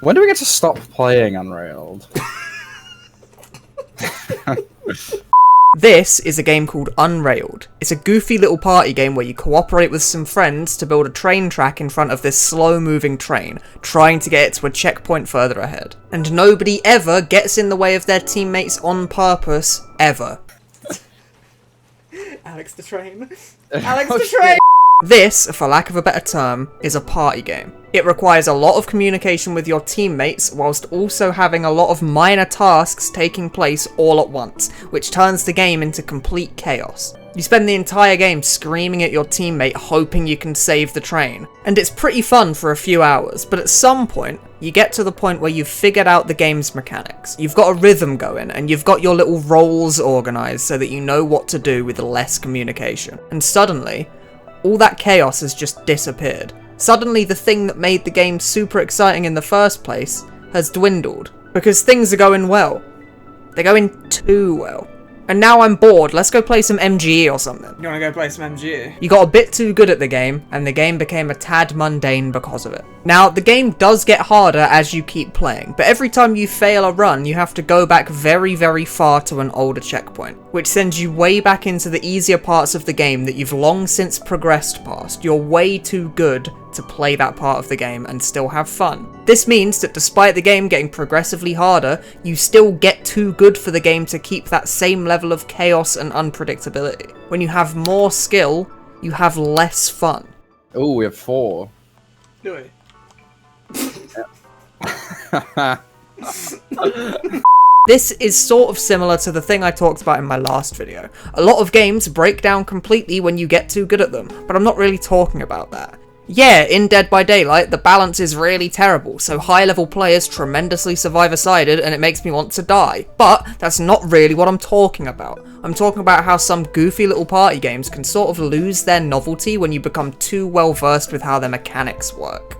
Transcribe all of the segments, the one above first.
When do we get to stop playing Unrailed? This is a game called Unrailed. It's a goofy little party game where you cooperate with some friends to build a train track in front of this slow-moving train, trying to get it to a checkpoint further ahead. And nobody ever gets in the way of their teammates on purpose, ever. Alex the train. Alex the train! This, for lack of a better term, is a party game. It requires a lot of communication with your teammates whilst also having a lot of minor tasks taking place all at once, which turns the game into complete chaos. You spend the entire game screaming at your teammate hoping you can save the train, and it's pretty fun for a few hours, but at some point, you get to the point where you've figured out the game's mechanics. You've got a rhythm going, and you've got your little roles organised so that you know what to do with less communication. And suddenly, all that chaos has just disappeared. Suddenly the thing that made the game super exciting in the first place has dwindled. Because things are going well. They're going too well. And now I'm bored, let's go play some MGE or something. You wanna go play some MGE? You got a bit too good at the game, and the game became a tad mundane because of it. Now, the game does get harder as you keep playing, but every time you fail a run, you have to go back very, very far to an older checkpoint, which sends you way back into the easier parts of the game that you've long since progressed past. You're way too good to play that part of the game and still have fun. This means that despite the game getting progressively harder, you still get too good for the game to keep that same level of chaos and unpredictability. When you have more skill, you have less fun. Oh, we have 4. Do it. This is sort of similar to the thing I talked about in my last video. A lot of games break down completely when you get too good at them, but I'm not really talking about that. Yeah, in Dead by Daylight, the balance is really terrible, so high-level players tremendously survivor-sided and it makes me want to die. But that's not really what I'm talking about. I'm talking about how some goofy little party games can sort of lose their novelty when you become too well-versed with how their mechanics work.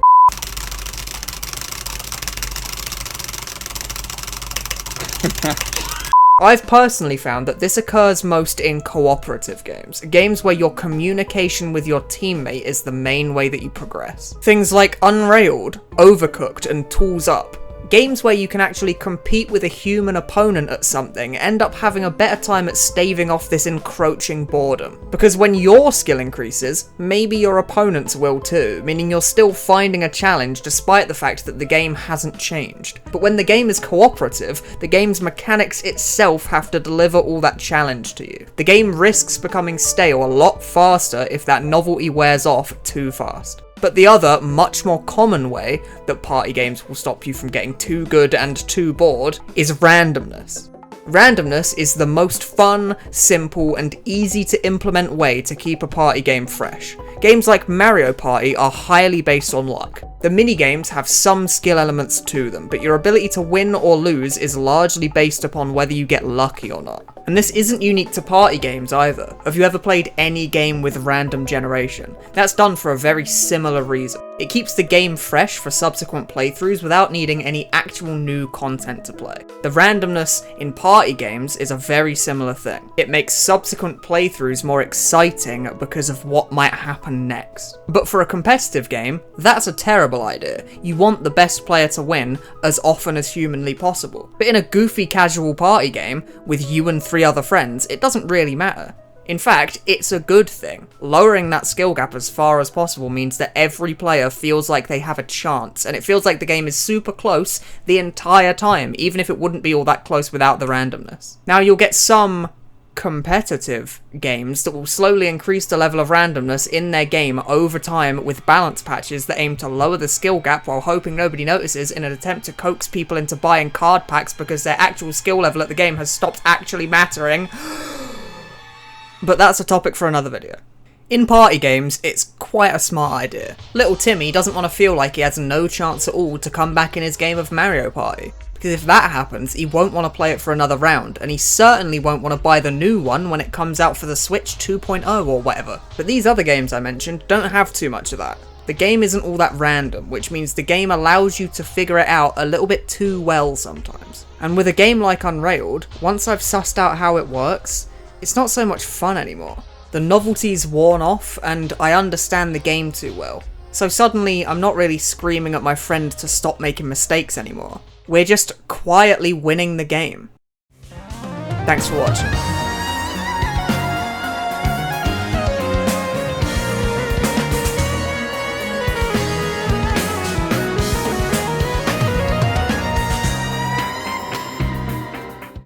I've personally found that this occurs most in cooperative games where your communication with your teammate is the main way that you progress. Things like Unrailed, Overcooked, and Tools Up. Games where you can actually compete with a human opponent at something end up having a better time at staving off this encroaching boredom. Because when your skill increases, maybe your opponent's will too, meaning you're still finding a challenge despite the fact that the game hasn't changed. But when the game is cooperative, the game's mechanics itself have to deliver all that challenge to you. The game risks becoming stale a lot faster if that novelty wears off too fast. But the other, much more common way that party games will stop you from getting too good and too bored is randomness. Randomness is the most fun, simple, and easy to implement way to keep a party game fresh. Games like Mario Party are highly based on luck. The minigames have some skill elements to them, but your ability to win or lose is largely based upon whether you get lucky or not. And this isn't unique to party games either. Have you ever played any game with random generation? That's done for a very similar reason. It keeps the game fresh for subsequent playthroughs without needing any actual new content to play. The randomness in party games is a very similar thing. It makes subsequent playthroughs more exciting because of what might happen next. But for a competitive game, that's a terrible idea. You want the best player to win as often as humanly possible. But in a goofy casual party game, with you and 3 other friends, it doesn't really matter. In fact, it's a good thing. Lowering that skill gap as far as possible means that every player feels like they have a chance, and it feels like the game is super close the entire time, even if it wouldn't be all that close without the randomness. Now, you'll get some competitive games that will slowly increase the level of randomness in their game over time with balance patches that aim to lower the skill gap while hoping nobody notices in an attempt to coax people into buying card packs because their actual skill level at the game has stopped actually mattering. But that's a topic for another video. In party games, it's quite a smart idea. Little Timmy doesn't want to feel like he has no chance at all to come back in his game of Mario Party. Because if that happens, he won't want to play it for another round, and he certainly won't want to buy the new one when it comes out for the Switch 2.0 or whatever. But these other games I mentioned don't have too much of that. The game isn't all that random, which means the game allows you to figure it out a little bit too well sometimes. And with a game like Unrailed, once I've sussed out how it works, it's not so much fun anymore. The novelty's worn off, and I understand the game too well. So suddenly, I'm not really screaming at my friend to stop making mistakes anymore. We're just quietly winning the game. Thanks for watching.